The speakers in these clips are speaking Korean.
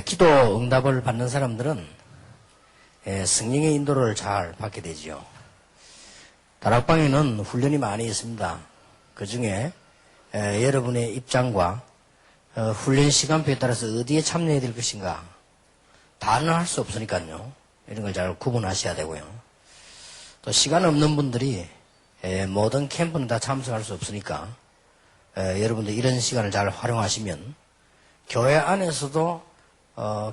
기도 응답을 받는 사람들은 성령의 인도를 잘 받게 되지요. 다락방에는 훈련이 많이 있습니다. 그 중에 여러분의 입장과 훈련 시간표에 따라서 어디에 참여해야 될 것인가 다는 할 수 없으니까요. 이런 걸 잘 구분하셔야 되고요. 또 시간 없는 분들이 모든 캠프는 다 참석할 수 없으니까 여러분들 이런 시간을 잘 활용하시면 교회 안에서도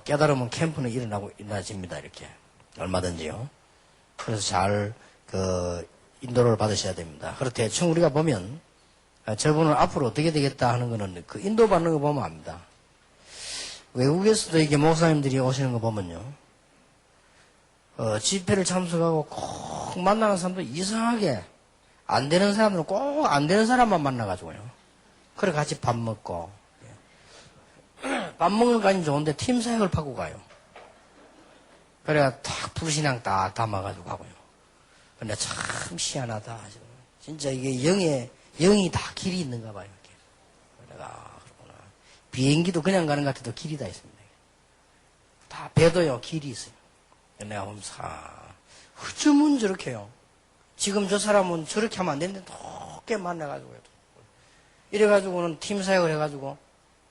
깨달으면 캠프는 일어나집니다. 이렇게 얼마든지요. 그래서 잘 인도를 받으셔야 됩니다. 그리고 대충 우리가 보면 저분은 앞으로 어떻게 되겠다 하는 거는 그 인도 받는 거 보면 압니다. 외국에서도 이게 목사님들이 오시는 거 보면요. 집회를 참석하고 꼭 만나는 사람도 이상하게 안 되는 사람들은 꼭 안 되는 사람만 만나가지고요. 그래 같이 밥 먹고 밥 먹는 거까지는 좋은데 팀 사역을 파고 가요. 그래야 탁 불신앙 딱 담아가지고 가고요. 근데 참 희한하다. 진짜 이게 영이 다 길이 있는가 봐요. 내가 그렇구나. 비행기도 그냥 가는 것 같아도 길이 다 있습니다. 다 배도요 길이 있어요. 내가 보면서 어쩌면 저렇게요. 지금 저 사람은 저렇게 하면 안 되는데 높게 만나가지고요. 이래가지고는 팀 사역을 해가지고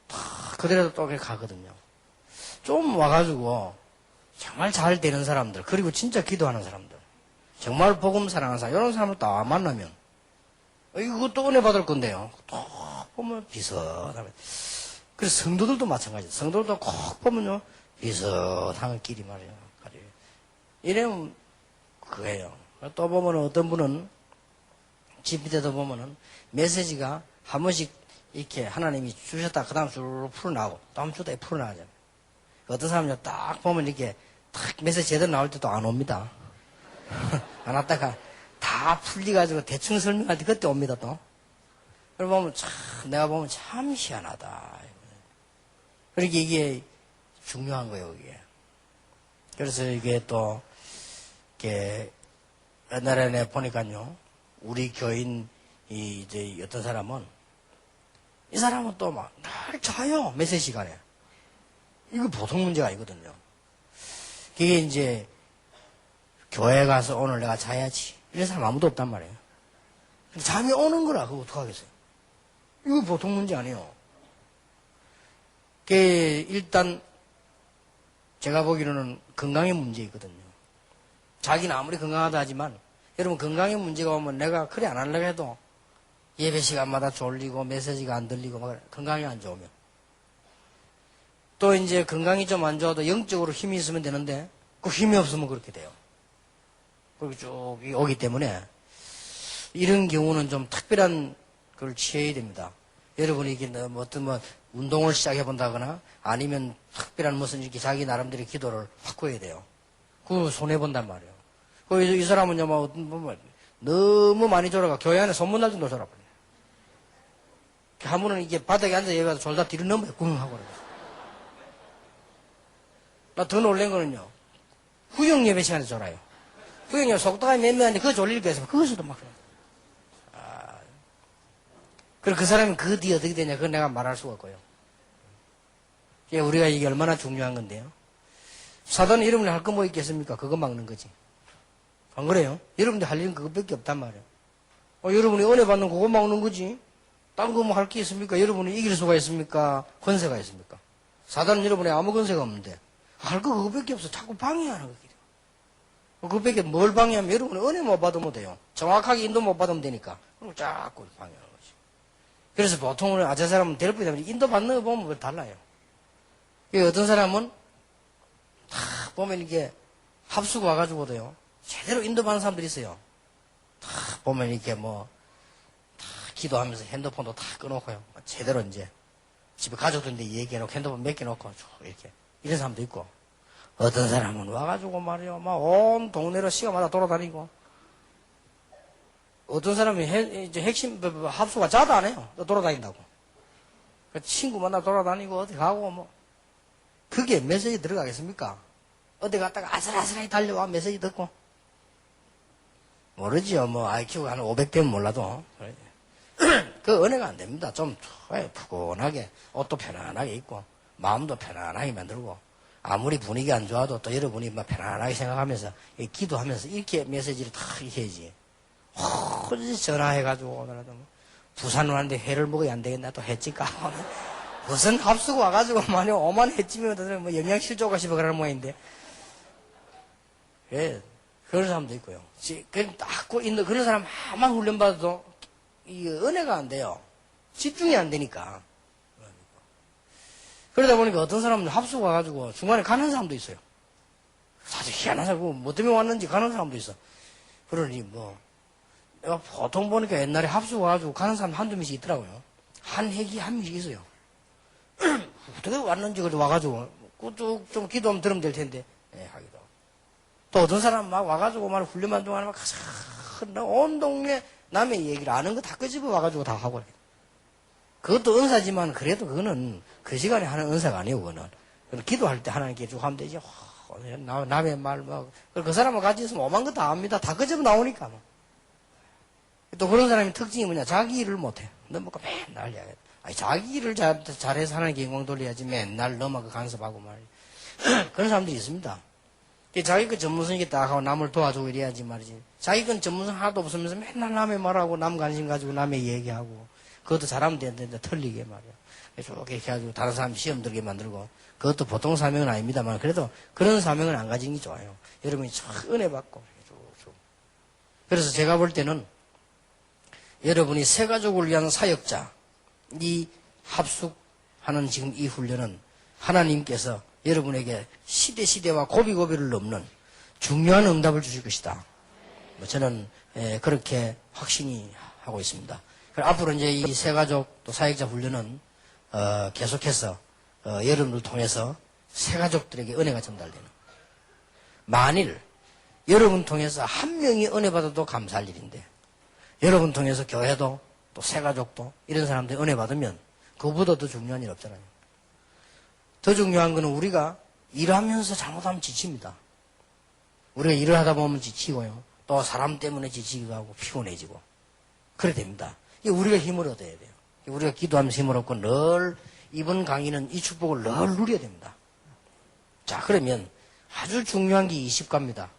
다 그대로 또 가거든요. 좀 와가지고 정말 잘 되는 사람들, 그리고 진짜 기도하는 사람들, 정말 복음 사랑하는 사람, 이런 사람을 딱 만나면 이것도 은혜 받을 건데요. 또 보면 비슷하면. 그래서 성도들도 마찬가지예요. 성도들도 꼭 보면요 비슷한 길이 말이에요. 이러면 그거예요. 또 보면 어떤 분은 집회 때도 보면은 메시지가 한 번씩 이렇게 하나님이 주셨다 그 다음 줄 풀어나오고 다음 주에 풀어나가잖아요. 어떤 사람은요 딱 보면 이렇게 딱 메시지 제대로 나올 때도 안 옵니다. 안 왔다가 다 풀려가지고 대충 설명할 때 그때 옵니다 또. 그러고 보면 참 내가 보면 참 희한하다. 그러니까 이게 중요한 거예요 이게. 그래서 이게 또 이렇게 옛날에 보니까요 우리 교인 이제 어떤 사람은 이 사람은 또 막 날 자요 메시지 시간에. 이거 보통 문제가 아니거든요. 그게 이제 교회 가서 오늘 내가 자야지 이런 사람 아무도 없단 말이에요. 잠이 오는 거라 그거 어떡하겠어요. 이거 보통 문제 아니에요. 그게 일단 제가 보기로는 건강의 문제 있거든요. 자기는 아무리 건강하다 하지만 여러분 건강의 문제가 오면 내가 그래 안 하려고 해도 예배 시간마다 졸리고 메시지가 안 들리고 막 건강이 안 좋으면 또 이제 건강이 좀 안 좋아도 영적으로 힘이 있으면 되는데 그 힘이 없으면 그렇게 돼요. 그렇게 쭉 오기 때문에 이런 경우는 좀 특별한 걸 취해야 됩니다. 여러분이 이게 어떤 운동을 시작해 본다거나 아니면 특별한 무슨 이렇게 자기 나름대로 기도를 바꿔야 돼요. 그거 손해 본단 말이에요. 이 사람은요, 너무 많이 졸아가 교회 안에 소문날 정도로 졸아버려요. 한 번은 이게 바닥에 앉아 예배하다 졸다 뒤로 넘어요. 꿍 하고 그래요. 나 더 놀란 거는요, 후영 예배 시간에 졸아요. 후영 예배 속도가 몇몇한데 그거 졸릴 거에서 그것도 막. 그리고 그 사람이 그 뒤에 어떻게 되냐, 그건 내가 말할 수가 없고요. 우리가 이게 얼마나 중요한 건데요. 사단은 여러분이 할 거 뭐 있겠습니까? 그거 막는 거지. 안 그래요? 여러분들 할 일은 그것밖에 없단 말이에요. 여러분이 은혜 받는 그거 막는 거지. 딴 거 뭐 할 게 있습니까? 여러분이 이길 수가 있습니까? 권세가 있습니까? 사단은 여러분이 아무 권세가 없는데 할 거 그거밖에 없어. 자꾸 방해하는 거예요. 그거밖에 뭘 방해하면 여러분이 은혜 못 받으면 돼요. 정확하게 인도 못 받으면 되니까. 그럼 자꾸 방해하는 거지. 그래서 보통 저 사람은 델프이 되면 인도 받는 거 보면 달라요. 어떤 사람은 탁 보면 이게 합숙 와가지고도요. 제대로 인도받는 사람들이 있어요. 탁 보면 이렇게 탁 기도하면서 핸드폰도 다 꺼놓고요. 제대로 이제 집에 가족들인데 얘기해놓고 핸드폰 몇 개 놓고 이렇게 이런 사람도 있고 어떤 사람은 와가지고 말이요. 온 동네로 시간마다 돌아다니고 어떤 사람이 이제 핵심 합숙가 자도 안 해요. 돌아다닌다고. 친구 만나 돌아다니고 어디 가고 그게 메시지 들어가겠습니까? 어디 갔다가 아슬아슬하게 달려와 메시지 듣고 모르지요. IQ가 한 500대면 몰라도 그 은혜가 안 됩니다. 좀 푸근하게 옷도 편안하게 입고 마음도 편안하게 만들고 아무리 분위기 안 좋아도 또 여러분이 막 편안하게 생각하면서 기도하면서 이렇게 메시지를 다 이렇게 해야지. 전화해가지고 오늘도 뭐 부산을 왔는데 회를 먹어야 안 되겠나 또 횟집가 무슨 합수고 와가지고 만약 오만 횟집이면 뭐 영양실조가 싶어 그러는 모양인데. 예, 그런 사람도 있고요. 딱 있는 그런 사람 한번 훈련받아도 이 은혜가 안 돼요. 집중이 안 되니까. 그러다 보니까 어떤 사람은 합숙 와가지고 중간에 가는 사람도 있어요. 사실 희한한 사람, 뭐 때문에 왔는지 가는 사람도 있어. 그러니 뭐, 내가 보통 보니까 옛날에 합숙 와가지고 가는 사람 한두 명씩 있더라고요. 한 핵이 한 명씩 있어요. 어떻게 왔는지 그래 와가지고, 쭉 좀 기도하면 들으면 될 텐데, 예, 하기도. 또 어떤 사람 막 와가지고 막 훈련만 동안 막 온 동네 남의 얘기를 아는 거 다 끄집어 와가지고 다 하고 그래. 그것도 은사지만 그래도 그거는 그 시간에 하는 은사가 아니고 그거는 기도할 때 하나님께 쭉 하면 되지. 남의 말 막 그 사람과 같이 있으면 오만 거 다 압니다. 다 끄집어 나오니까 뭐. 또 그런 사람의 특징이 뭐냐? 자기 일을 못해. 넘어가 맨날 이야기해. 아니 자기 일을 잘해서 하나님께 영광 돌려야지 맨날 넘어가 간섭하고 말이야. 그런 사람들이 있습니다. 자기 그 전문성이 딱 하고 남을 도와주고 이래야지 말이지. 자기 건 전문성 하나도 없으면서 맨날 남의 말하고 남 관심 가지고 남의 얘기하고 그것도 잘하면 되는데 틀리게 말이야. 이렇게 해가지고 다른 사람 시험 들게 만들고 그것도 보통 사명은 아닙니다만 그래도 그런 사명은 안 가지는 게 좋아요. 여러분이 참 은혜 받고 쭉쭉. 그래서 제가 볼 때는 여러분이 새 가족을 위한 사역자 이 합숙하는 지금 이 훈련은 하나님께서 여러분에게 시대와 고비고비를 넘는 중요한 응답을 주실 것이다. 저는 그렇게 확신이 하고 있습니다. 앞으로 이제 이 새가족 또 사역자 훈련은 계속해서 여러분을 통해서 새가족들에게 은혜가 전달되는. 만일 여러분 통해서 한 명이 은혜 받아도 감사할 일인데 여러분 통해서 교회도 또 새가족도 이런 사람들이 은혜 받으면 그보다 더 중요한 일 없잖아요. 더 중요한 거는 우리가 일하면서 잘못하면 지칩니다. 우리가 일을 하다 보면 지치고요. 또 사람 때문에 지치기도 하고 피곤해지고 그래 됩니다. 우리가 힘을 얻어야 돼요. 우리가 기도하면서 힘을 얻고 늘 이번 강의는 이 축복을 늘 누려야 됩니다. 자 그러면 아주 중요한 게 20가입니다.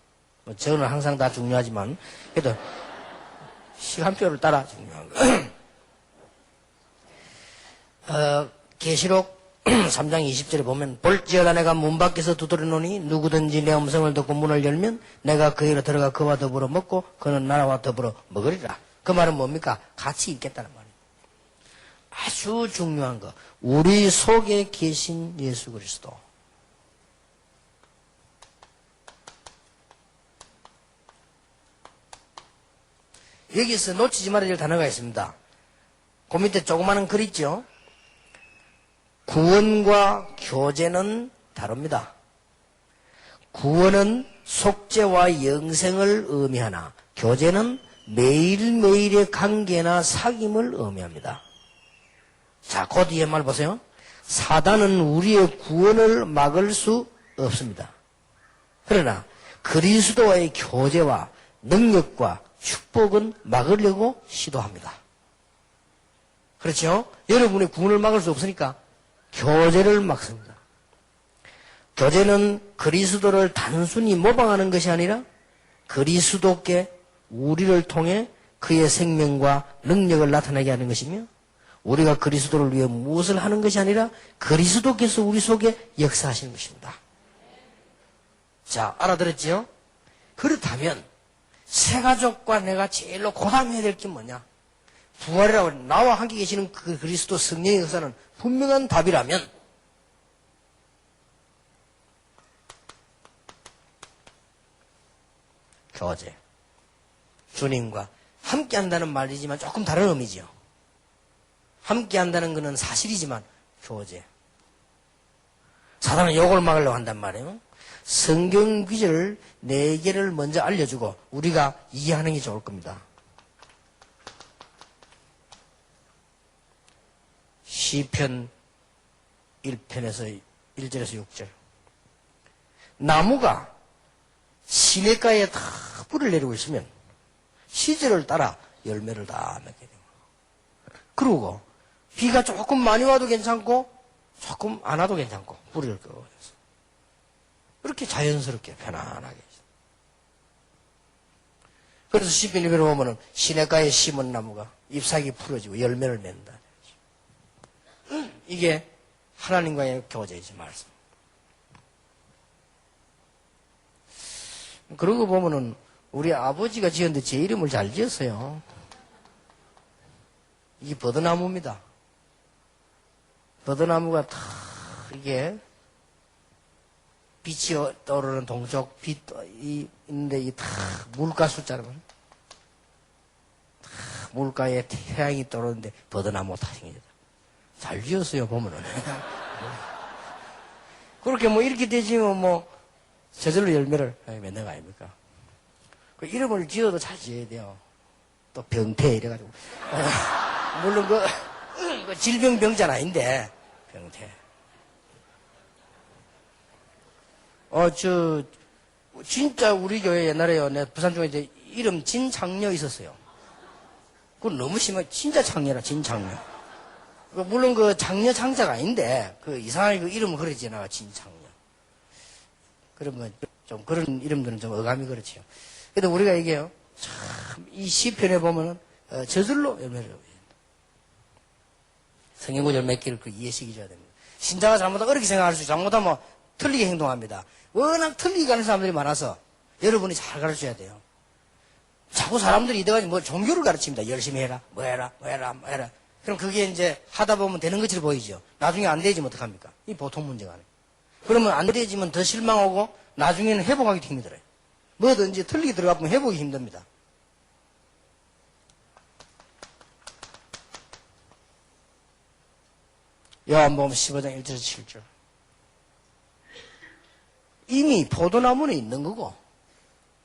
저는 항상 다 중요하지만 그래도 시간표를 따라 중요한 거. 계시록 3장 20절에 보면 볼지어다 내가 문 밖에서 두드리노니 누구든지 내 음성을 듣고 문을 열면 내가 그에로 들어가 그와 더불어 먹고 그는 나라와 더불어 먹으리라. 그 말은 뭡니까? 같이 있겠다는 말이에요. 아주 중요한 거. 우리 속에 계신 예수 그리스도. 여기서 놓치지 말아야 될 단어가 있습니다. 그 밑에 조그마한 글 있죠? 구원과 교제는 다릅니다. 구원은 속죄와 영생을 의미하나 교제는 매일매일의 관계나 사귐을 의미합니다. 자, 그 뒤에 말 보세요. 사단은 우리의 구원을 막을 수 없습니다. 그러나 그리스도와의 교제와 능력과 축복은 막으려고 시도합니다. 그렇죠? 여러분의 구원을 막을 수 없으니까 교제를 막습니다. 교제는 그리스도를 단순히 모방하는 것이 아니라 그리스도께 우리를 통해 그의 생명과 능력을 나타나게 하는 것이며 우리가 그리스도를 위해 무엇을 하는 것이 아니라 그리스도께서 우리 속에 역사하시는 것입니다. 자, 알아들었지요? 그렇다면 새가족과 내가 제일로 고담해야 될 게 뭐냐? 부활이라고 나와 함께 계시는 그 그리스도 성령의 역사는 분명한 답이라면 교제. 주님과 함께 한다는 말이지만 조금 다른 의미지요. 함께 한다는 것은 사실이지만 교제. 사단은 욕을 막으려고 한단 말이에요. 성경 귀절을 4개를 먼저 알려주고 우리가 이해하는 게 좋을 겁니다. 시편 1편에서 1절에서 6절. 나무가 시냇가에 다 뿌리를 내리고 있으면 시절을 따라 열매를 다 맺게 됩니다. 그리고 비가 조금 많이 와도 괜찮고 조금 안 와도 괜찮고 뿌리를 끄어서 그렇게 자연스럽게 편안하게. 그래서 시빌리베를 보면은 시냇가에 심은 나무가 잎사귀 풀어지고 열매를 맺는다. 이게 하나님과의 교제이지 말씀. 그러고 보면은 우리 아버지가 지었는데 제 이름을 잘 지었어요. 이게 버드나무입니다. 버드나무가 다 이게 빛이 떠오르는 동쪽 빛이 있는데 이 다 물가 숫자로만 다 물가에 태양이 떠오르는데 버드나무 다 생겨졌다. 잘 지었어요 보면은. 그렇게 뭐 이렇게 되지면 뭐 저절로 열매를 맺는 거 아닙니까? 그 이름을 지어도 잘 지어야 돼요. 또 병태 이래가지고 물론 그 질병병자는 아닌데 병태. 진짜 우리 교회 옛날에요. 내 부산 중에 이제 이름 진창녀 있었어요. 그건 너무 심해. 진짜 창녀라, 진창녀. 물론 그 장녀 창자가 아닌데, 그 이상하게 그 이름을 그러지 않아, 진창녀. 그러면 좀 그런 이름들은 좀 어감이 그렇지요. 근데 우리가 이게요, 참, 이 시편에 보면은, 저절로 열매를. 성경구절 몇 개를 그 이해시켜줘야 됩니다. 신자가 잘못하면 어렵게 생각할 수 있고, 잘못하면 틀리게 행동합니다. 워낙 틀리게 가는 사람들이 많아서 여러분이 잘 가르쳐야 돼요. 자꾸 사람들이 이래가지고 뭐 종교를 가르칩니다. 열심히 해라, 뭐 해라. 그럼 그게 이제 하다 보면 되는 것처럼 보이죠. 나중에 안 되지면 어떡합니까? 이 보통 문제가 아니에요. 그러면 안 되지면 더 실망하고 나중에는 회복하기도 힘들어요. 뭐든지 틀리게 들어가 보면 회복이 힘듭니다. 요한복음 15장 1절에서 7절. 이미 포도나무는 있는 거고,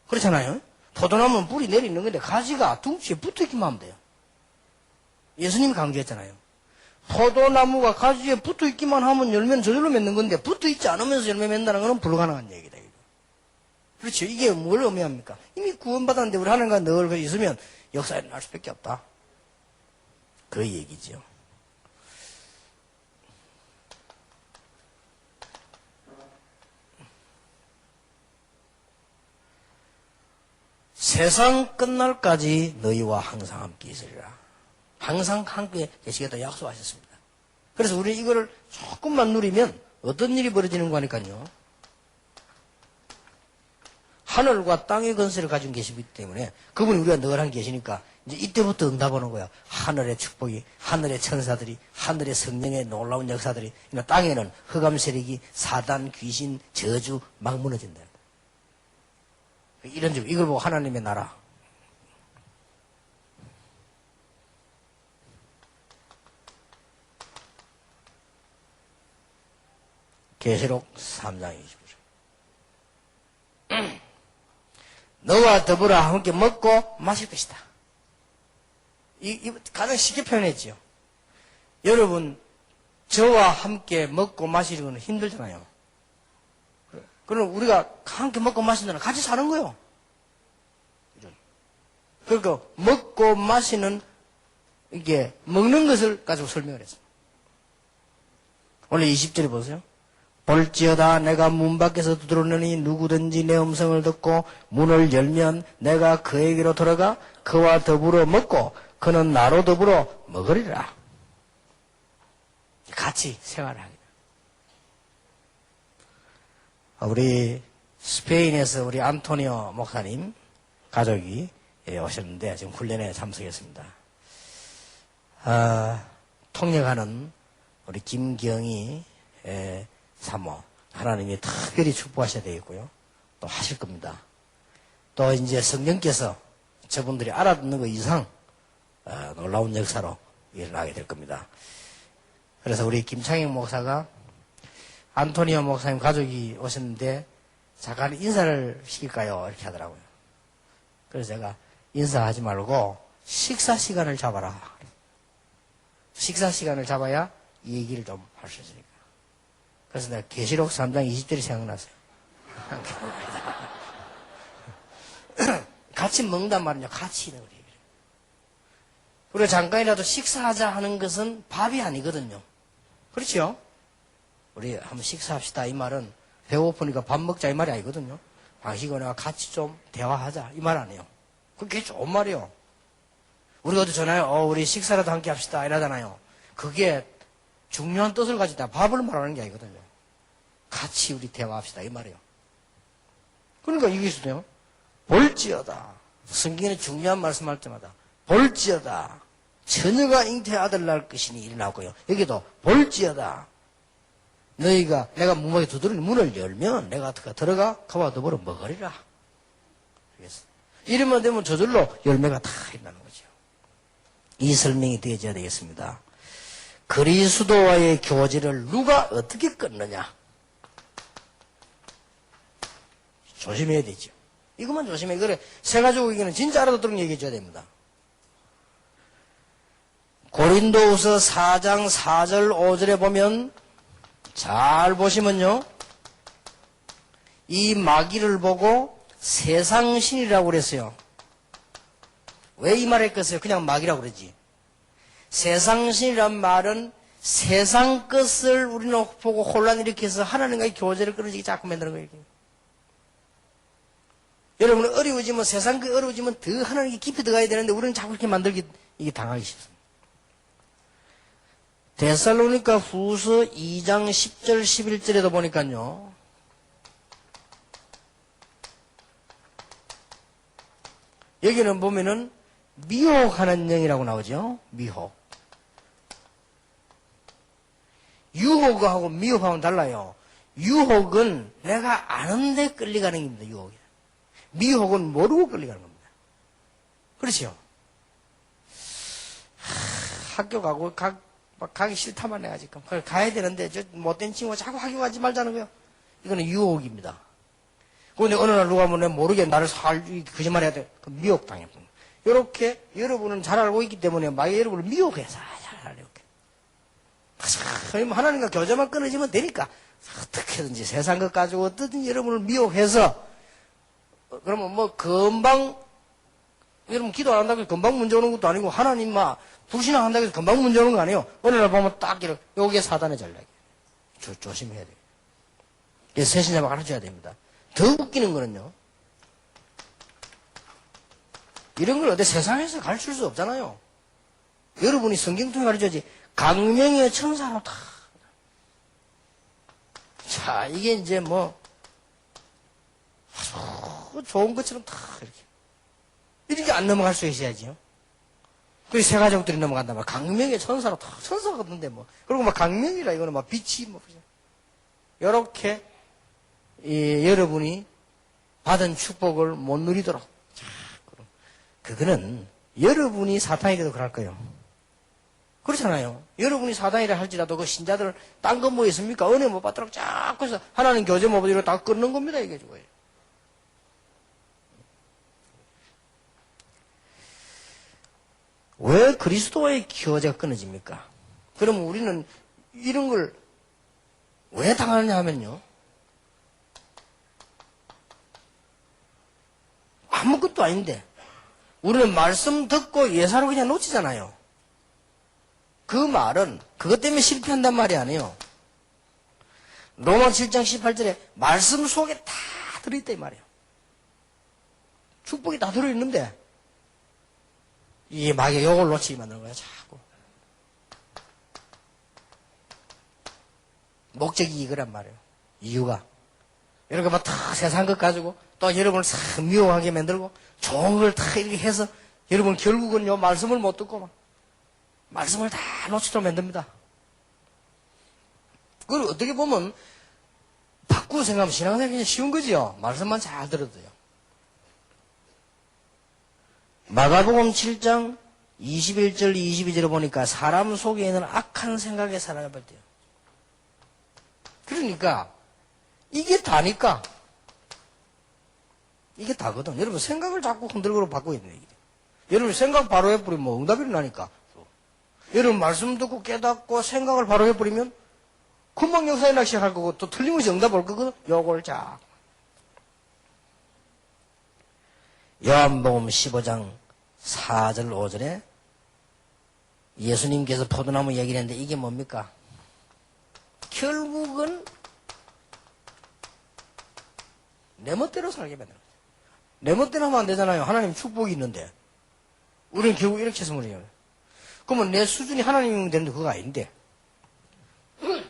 그렇잖아요? 포도나무는 뿌리 내리는 건데 가지가 둥치에 붙어있기만 하면 돼요. 예수님이 강조했잖아요. 포도나무가 가지에 붙어있기만 하면 열매는 저절로 맺는 건데 붙어있지 않으면서 열매 맺는다는 건 불가능한 얘기다. 그렇죠. 이게 뭘 의미합니까? 이미 구원받았는데 우리 하나님과 늘 있으면 역사에 날 수밖에 없다. 그 얘기죠. 세상 끝날까지 너희와 항상 함께 있으리라. 항상 함께 계시겠다 약속하셨습니다. 그래서 우리 이거를 조금만 누리면 어떤 일이 벌어지는 거니까요. 하늘과 땅의 건설을 가지고 계시기 때문에 그분이 우리가 늘 함께 계시니까 이제 이때부터 응답하는 거야. 하늘의 축복이, 하늘의 천사들이, 하늘의 성령의 놀라운 역사들이, 땅에는 흑암 세력이, 사단, 귀신, 저주 막 무너진다. 이런 점, 이걸 보고 하나님의 나라. 계시록 3장 29절. 너와 더불어 함께 먹고 마실 것이다. 이 가장 쉽게 표현했죠. 여러분, 저와 함께 먹고 마시는 건 힘들잖아요. 그럼 우리가 함께 먹고 마신다는 같이 사는 거예요. 그러니까 먹고 마시는 이게 먹는 것을 가지고 설명을 했습니다. 오늘 20절에 보세요. 볼지어다 내가 문 밖에서 두드러느니 누구든지 내 음성을 듣고 문을 열면 내가 그에게로 들어가 그와 더불어 먹고 그는 나로 더불어 먹으리라. 같이 생활하기. 우리 스페인에서 우리 안토니오 목사님 가족이 오셨는데 지금 훈련에 참석했습니다. 통역하는 우리 김경희 사모, 하나님이 특별히 축복하셔야 되겠고요. 또 하실 겁니다. 또 이제 성령께서 저분들이 알아듣는 것 이상 놀라운 역사로 일어나게 될 겁니다. 그래서 우리 김창영 목사가 안토니오 목사님 가족이 오셨는데 잠깐 인사를 시킬까요? 이렇게 하더라고요. 그래서 제가 인사하지 말고 식사 시간을 잡아라. 식사 시간을 잡아야 이 얘기를 좀 할 수 있으니까. 그래서 내가 계시록 3장 20절이 생각났어요. 같이 먹는단 말이냐. 같이 있는 거예요. 우리가 잠깐이라도 식사하자 하는 것은 밥이 아니거든요. 그렇죠? 우리 한번 식사합시다. 이 말은 배고프니까 밥 먹자 이 말이 아니거든요. 당신과 내가 같이 좀 대화하자 이 말 아니에요. 그게 좋은 말이에요. 우리가 어디 전화요. 우리 식사라도 함께 합시다 이러잖아요. 그게 중요한 뜻을 가지고 있다. 밥을 말하는 게 아니거든요. 같이 우리 대화합시다 이 말이에요. 그러니까 이게 있어요. 볼지어다. 성경에 중요한 말씀할 때마다 볼지어다. 처녀가 잉태 아들 낳을 것이니 일어나고요. 여기도 볼지어다. 너희가 내가 문막에 두드리는 문을 열면 내가 들어가 그와 더불어 먹으리라. 그래서 이러면 되면 저절로 열매가 다 일어나는 거죠. 이 설명이 되어져야 되겠습니다. 그리스도와의 교제를 누가 어떻게 끊느냐? 조심해야 되죠. 이것만 조심해. 그래, 세 가지고 이거는 진짜 알아듣도록 얘기해 줘야 됩니다. 고린도후서 4장 4절 5절에 보면 잘 보시면요. 이 마귀를 보고 세상신이라고 그랬어요. 왜 이 말을 했겠어요? 그냥 마귀라고 그러지. 세상신이란 말은 세상 것을 우리는 보고 혼란 일으켜서 하나님과의 교제를 끊어지게 자꾸 만드는 거예요. 여러분은 어려워지면 세상 그 어려워지면 더 하나님께 깊이 들어가야 되는데 우리는 자꾸 이렇게 만들기 이게 당하기 쉽습니다. 데살로니가 후서 2장 10절 11절에도 보니까요. 여기는 보면은 미혹하는 영이라고 나오죠. 미혹. 유혹하고 미혹하고는 달라요. 유혹은 내가 아는데 끌려가는 겁니다. 유혹이. 미혹은 모르고 끌려가는 겁니다. 그렇죠? 학교 가고 가기 싫다만 내가 지금 그걸 가야 되는데 저 못된 친구가 자꾸 학교 가지 말자는 거예요. 이거는 유혹입니다. 그런데 어느 날 누가 보면 모르게 나를 거짓말 해야 돼. 그 미혹 당해요. 이렇게 여러분은 잘 알고 있기 때문에 막 여러분을 미혹해서 이렇게 하나님과 교제만 끊어지면 되니까 어떻게든지 세상 것 가지고 어떻든지 여러분을 미혹해서 그러면 뭐 금방 여러분 기도 안 한다고 해서 금방 문제 오는 것도 아니고 하나님만 불신앙 한다고 해서 금방 문제 오는 거 아니에요. 어느 날 보면 딱 이렇게 여기에 사단의 전략이에요. 조심해야 돼요. 그래서 새신자만 가르쳐야 됩니다. 더 웃기는 거는요. 이런 걸 어디 세상에서 가르칠 수 없잖아요. 여러분이 성경 통해 가르쳐야지. 강명의 천사로 다. 자, 이게 이제 뭐 아주 좋은 것처럼 다 이렇게 안 넘어갈 수 있어야지요. 그리고 세 가족들이 넘어간단 말이야. 강명의 천사로 다 천사가 없는데 뭐. 그리고 막 강명이라 이거는 막 빛이 뭐. 요렇게 여러분이 받은 축복을 못 누리도록. 자, 그거는 여러분이 사탄에게도 그럴 거예요. 그렇잖아요. 여러분이 사단이라 할지라도 그 신자들 딴 건 뭐 있습니까? 은혜 못 받도록 자꾸 해서 하나님 교제 못 받도록 다 끊는 겁니다. 이게 죽어요. 왜 그리스도와의 교제가 끊어집니까? 그러면 우리는 이런 걸 왜 당하느냐 하면요. 아무것도 아닌데 우리는 말씀 듣고 예사로 그냥 놓치잖아요. 그 말은 그것 때문에 실패한단 말이 아니에요. 로마 7장 18절에 말씀 속에 다 들어있다 이 말이에요. 축복이 다 들어있는데 이게 마귀가 욕을 놓치게 만드는 거야 자꾸. 목적이 이거란 말이에요. 이유가 이렇게 막 다 세상 것 가지고 또 여러분을 싹 미워하게 만들고 좋은 걸 다 이렇게 해서 여러분 결국은요 말씀을 못 듣고 막 말씀을 다 놓치도록 만듭니다. 그걸 어떻게 보면 바꾸고 생각하면 신앙생활이 그냥 쉬운 거지요. 말씀만 잘 들어도요. 마가복음 7장 21절 22절을 보니까 사람 속에 있는 악한 생각에 살아갈 때요. 그러니까 이게 다니까 이게 다거든. 여러분 생각을 자꾸 흔들고 바꾸고 있는 얘기예요. 여러분 생각 바로 해버리면 뭐 응답이 일어나니까. 여러분 말씀 듣고 깨닫고 생각을 바로 해버리면 금방 역사에 나 시작할 거고 또 틀림없이 응답 올 거거든. 요걸 자. 요한복음 15장 4절 5절에 예수님께서 포도나무 얘기를 했는데 이게 뭡니까? 결국은 내 멋대로 살게 만드는 거예요. 내 멋대로 하면 안 되잖아요. 하나님 축복이 있는데. 우리는 결국 이렇게 해서 말이에요. 그러면 내 수준이 하나님이면 되는데 그거 아닌데.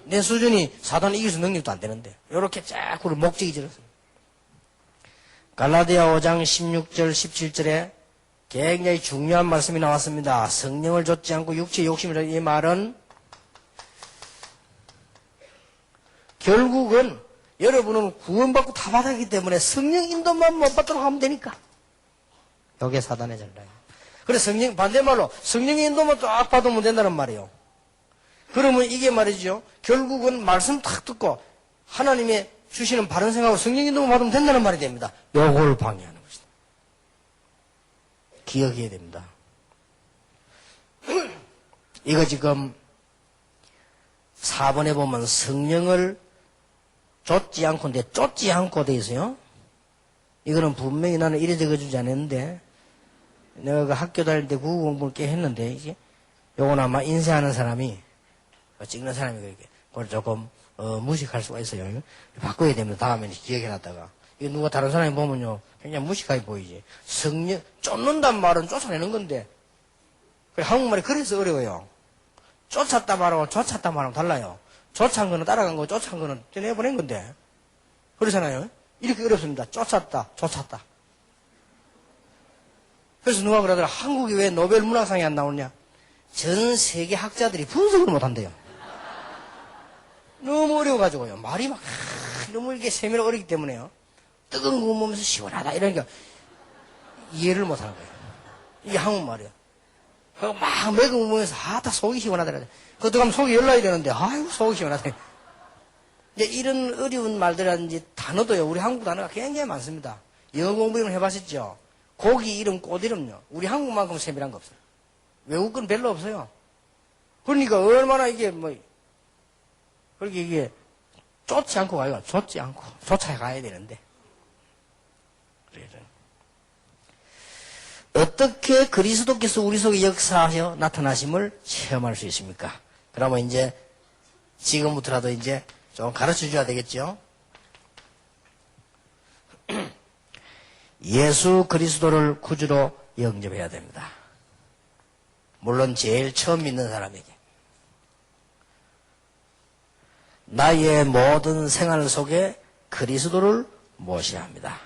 내 수준이 사단 이길 수 능력도 안 되는데. 요렇게 자꾸 목적이 들었어요. 갈라디아 5장 16절 17절에 굉장히 중요한 말씀이 나왔습니다. 성령을 좇지 않고 육체의 욕심이라. 이 말은 결국은 여러분은 구원받고 다 받았기 때문에 성령 인도만 못 받도록 하면 되니까. 이게 사단의 전략이에요. 그래서 반대말로 성령의 인도만 딱 받으면 된다는 말이에요. 그러면 이게 말이죠. 결국은 말씀 딱 듣고 하나님의 주시는 바른 생각으로 성령 인도만 받으면 된다는 말이 됩니다. 요걸 방해하는 것이다. 기억해야 됩니다. 이거 지금 4번에 보면 성령을 좇지 않고인데 쫓지 않고 돼 있어요. 이거는 분명히 나는 이래 적어주지 않았는데 내가 그 학교 다닐 때 국어 공부를 꽤 했는데 이게 요건 아마 인쇄하는 사람이 찍는 사람이 그렇게 그걸 조금 무식할 수가 있어요. 바꿔야 됩니다. 다음에는 기억해놨다가 이거 누가 다른 사람이 보면요 굉장히 무식하게 보이지. 성령 쫓는단 말은 쫓아내는 건데 그래, 한국말이 그래서 어려워요. 쫓았다 말하고 쫓았다 말하고 달라요. 쫓아간 거는 따라간 거고 쫓아간 거는 내보낸 건데 그렇잖아요. 이렇게 어렵습니다. 쫓았다 쫓았다. 그래서 누가 그러더라. 한국이 왜 노벨 문학상이 안 나오냐. 전 세계 학자들이 분석을 못한대요. 너무 어려워가지고요. 말이 막 너무 이게 세밀하고 어렵기 때문에요. 뜨거운 거 보면서 시원하다 이러니까 이해를 못하는 거예요. 이게 한국말이에요. 그리고 막 매금 보면서 다 속이 시원하더라. 그것도 가면 속이 열나야 되는데 아이고 속이 시원하다. 이제 이런 어려운 말들이라든지 단어도요. 우리 한국 단어가 굉장히 많습니다. 영어 공부를 해봤었죠. 고기 이름, 꽃 이름요. 우리 한국만큼 세밀한 거 없어요. 외국 건 별로 없어요. 그러니까 얼마나 이게 그렇게 이게 쫓지 않고 가요. 쫓지 않고 쫓아가야 되는데. 그래서 어떻게 그리스도께서 우리 속에 역사하셔 나타나심을 체험할 수 있습니까? 그러면 이제 지금부터라도 이제 좀 가르쳐 줘야 되겠죠? 예수 그리스도를 구주로 영접해야 됩니다. 물론 제일 처음 믿는 사람에게. 나의 모든 생활 속에 그리스도를 모셔야 합니다.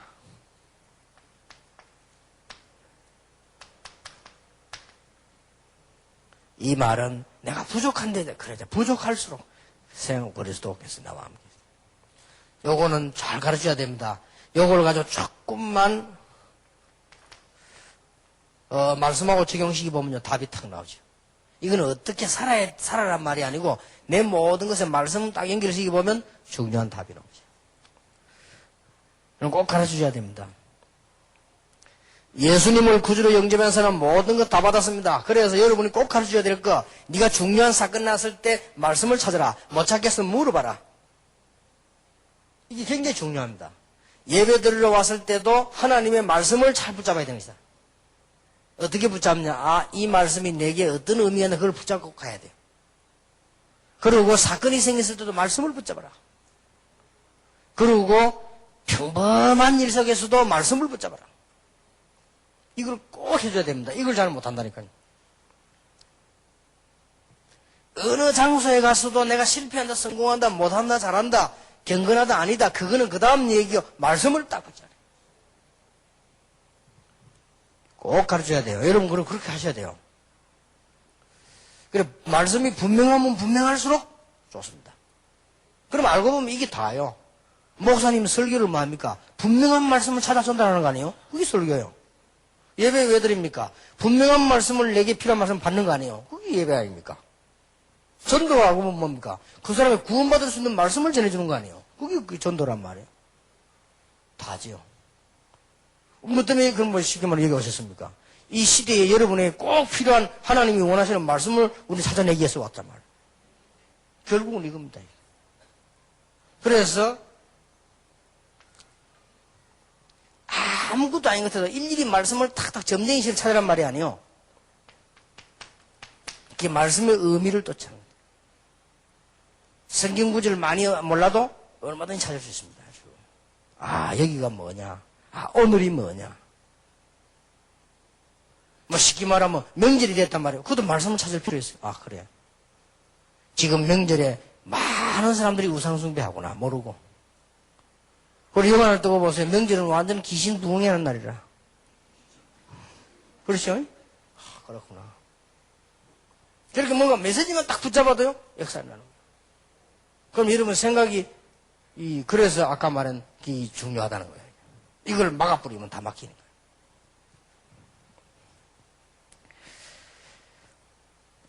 이 말은 내가 부족한데 그래 부족할수록 생 그리스도께서 나와 함께. 요거는 잘 가르쳐야 됩니다. 요걸 가지고 조금만 말씀하고 적용시키 보면요 답이 탁 나오죠. 이거는 어떻게 살아란 말이 아니고 내 모든 것에 말씀 딱 연결시키 보면 중요한 답이 나오죠. 그럼 꼭 가르쳐줘야 됩니다. 예수님을 구주로 영접한 사람은 모든 것 다 받았습니다. 그래서 여러분이 꼭 가르쳐줘야 될 거, 네가 중요한 사건 났을 때 말씀을 찾아라. 못 찾겠으면 물어봐라. 이게 굉장히 중요합니다. 예배 드리러 왔을 때도 하나님의 말씀을 잘 붙잡아야 되는 것이다. 어떻게 붙잡냐? 이 말씀이 내게 어떤 의미가 있나 그걸 붙잡고 가야 돼요. 그리고 사건이 생겼을 때도 말씀을 붙잡아라. 그리고 평범한 일 속에서도 말씀을 붙잡아라. 이걸 꼭 해줘야 됩니다. 이걸 잘 못한다니까요. 어느 장소에 가서도 내가 실패한다, 성공한다, 못한다, 잘한다, 경건하다, 아니다. 그거는 그 다음 얘기요. 말씀을 딱 붙잡아야 돼요. 꼭 가르쳐야 돼요. 여러분, 그럼 그렇게 하셔야 돼요. 그래, 말씀이 분명하면 분명할수록 좋습니다. 그럼 알고 보면 이게 다예요. 목사님 설교를 뭐 합니까? 분명한 말씀을 찾아 전달하는 거 아니에요? 그게 설교예요. 예배 왜 드립니까? 분명한 말씀을 내게 필요한 말씀 받는 거 아니에요? 그게 예배 아닙니까? 전도가 알고 보면 뭡니까? 그 사람이 구원받을 수 있는 말씀을 전해주는 거 아니에요? 그게 전도란 말이에요. 다지요. 뭐 때문에 그런 뭐 쉽게 말해 여기 오셨습니까? 이 시대에 여러분에게 꼭 필요한 하나님이 원하시는 말씀을 우리 찾아내기 위해서 왔단 말이에요. 결국은 이겁니다. 그래서 아무것도 아닌 것 같아도 일일이 말씀을 탁탁 점쟁이실 찾으란 말이 아니에요. 이게 말씀의 의미를 또 찾는 거예요. 성경 구절을 많이 몰라도 얼마든지 찾을 수 있습니다. 아, 여기가 뭐냐? 아, 오늘이 뭐냐? 뭐 쉽게 말하면 명절이 됐단 말이에요. 그것도 말씀을 찾을 필요 있어요. 아, 그래. 지금 명절에 많은 사람들이 우상숭배하구나 모르고. 그리고 영화를 뜨고 보세요. 명절은 완전 귀신 부흥하는 날이라. 그렇죠? 아, 그렇구나. 저렇게 뭔가 메시지만 딱 붙잡아도요, 역사를 나누는 거예요. 그럼 여러분 생각이, 그래서 아까 말한 게 중요하다는 거예요. 이걸 막아버리면 다 막히는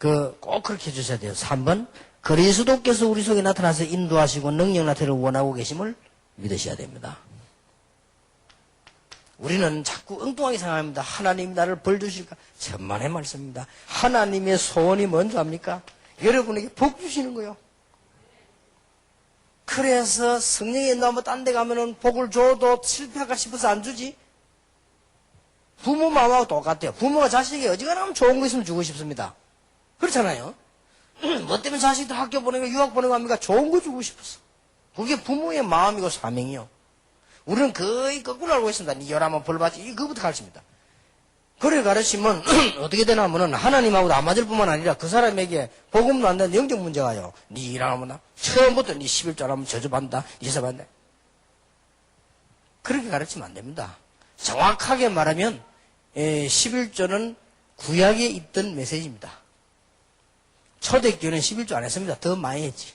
거예요. 꼭 그렇게 해주셔야 돼요. 3번. 그리스도께서 우리 속에 나타나서 인도하시고 능력 나타를 원하고 계심을 믿으셔야 됩니다. 우리는 자꾸 엉뚱하게 생각합니다. 하나님 나를 벌 주실까? 천만의 말씀입니다. 하나님의 소원이 뭔지 압니까? 여러분에게 복 주시는 거예요. 그래서 성령이 너무 딴 데 가면은 복을 줘도 실패할까 싶어서 안 주지? 부모 마음하고 똑같아요. 부모가 자식에게 어지간하면 좋은 거 있으면 주고 싶습니다. 그렇잖아요. 뭐 때문에 자식들 학교 보내고 유학 보내고 합니까? 좋은 거 주고 싶었어. 그게 부모의 마음이고 사명이요. 우리는 거의 거꾸로 알고 있습니다. 니 열하면 벌받지. 그거부터 가르칩니다. 그래 가르치면 어떻게 되나 하면은 하나님하고도 안 맞을 뿐만 아니라 그 사람에게 복음도 안 되는 영적 문제가요. 니 일하면 처음부터 니 11조 하면 저주받는다. 이사받는다. 그렇게 가르치면 안 됩니다. 정확하게 말하면 11조는 구약에 있던 메시지입니다. 초대교회는 11조 안 했습니다. 더 많이 했지.